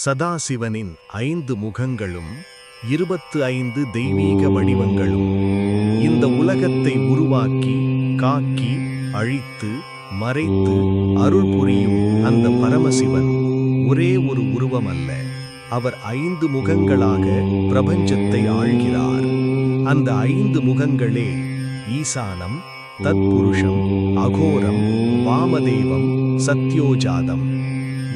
சதாசிவனின் 5 முகங்களும் 25 தெய்வீக வடிவங்களும் இந்த உலகத்தை உருவாக்கி காக்கி அழித்து மறைத்து அருள் புரியும் அந்த பரமசிவன் ஒரே ஒரு உருவம் அல்ல. அவர் 5 முகங்களாக பிரபஞ்சத்தை ஆள்கிறார். அந்த 5 முகங்களே ஈசானம், தத்புருஷம், அகோரம், வாமதேவம், சத்யோஜாதம்.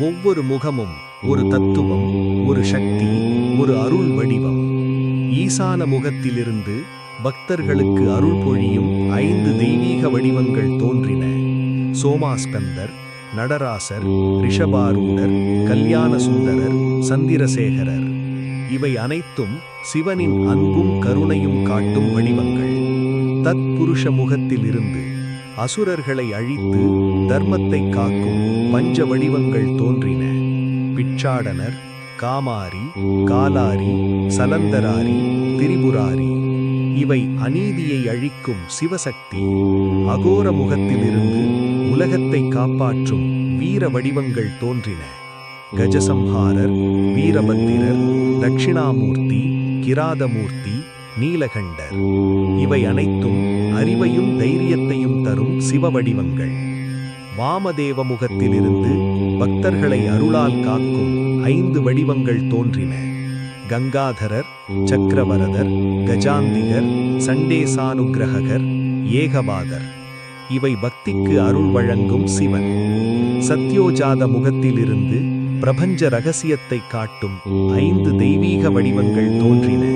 ஒவ்வொரு முகமும் ஒரு தத்துவம், ஒரு சக்தி, ஒரு அருள் வடிவம். ஈசான முகத்திலிருந்து பக்தர்களுக்கு அருள் பொழியும் 5 தெய்வீக வடிவங்கள் தோன்றின. சோமாஸ்கந்தர், நடராசர், ரிஷபாரூடர், கல்யாண சுந்தரர், சந்திரசேகரர். இவை அனைத்தும் சிவனின் அன்பும் கருணையும் காட்டும் வடிவங்கள். தத்புருஷ முகத்திலிருந்து அசுரர்களை அழித்து தர்மத்தை காக்கும் பஞ்ச வடிவங்கள் தோன்றின. பிச்சாடனர், காமாரி, காலாரி, சலந்தராரி, திரிபுராரி. இவை அநீதியை அழிக்கும் சிவசக்தி. அகோர முகத்திலிருந்து உலகத்தை காப்பாற்றும் வீர வடிவங்கள் தோன்றின. கஜசம்ஹாரர், வீரபத்திரர், தட்சிணாமூர்த்தி, கிராதமூர்த்தி, நீலகண்டர். இவை அனைத்தும் அறிவையும் தைரியத்தையும் தரும் சிவ வடிவங்கள். வாமதேவ முகத்திலிருந்து பக்தர்களை அருளால் காக்கும் 5 வடிவங்கள் தோன்றின. கங்காதரர், சக்கரவரதர், கஜாந்திகர், சண்டேசானுக்கிரகர், ஏகபாதர். இவை பக்திக்கு அருள் வழங்கும் சிவன். சத்யோஜாத முகத்திலிருந்து பிரபஞ்ச ரகசியத்தை காட்டும் 5 தெய்வீக வடிவங்கள் தோன்றின.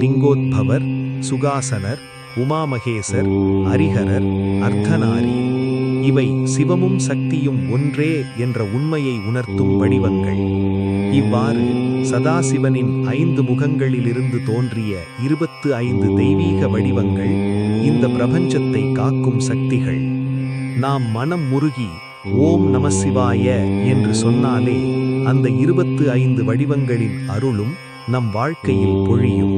லிங்கோத்பவர், சுகாசனர், உமாமகேசர், அரிஹரர், அர்த்தநாரி. இவை சிவமும் சக்தியும் ஒன்றே என்ற உண்மையை உணர்த்தும் வடிவங்கள். இவ்வாறு சதாசிவனின் 5 முகங்களிலிருந்து தோன்றிய 25 தெய்வீக வடிவங்கள் இந்த பிரபஞ்சத்தை காக்கும் சக்திகள். நாம் மனம் முருகி ஓம் நமசிவாய என்று சொன்னாலே அந்த 25 வடிவங்களின் அருளும் நம் வாழ்க்கையில் பொழியும்.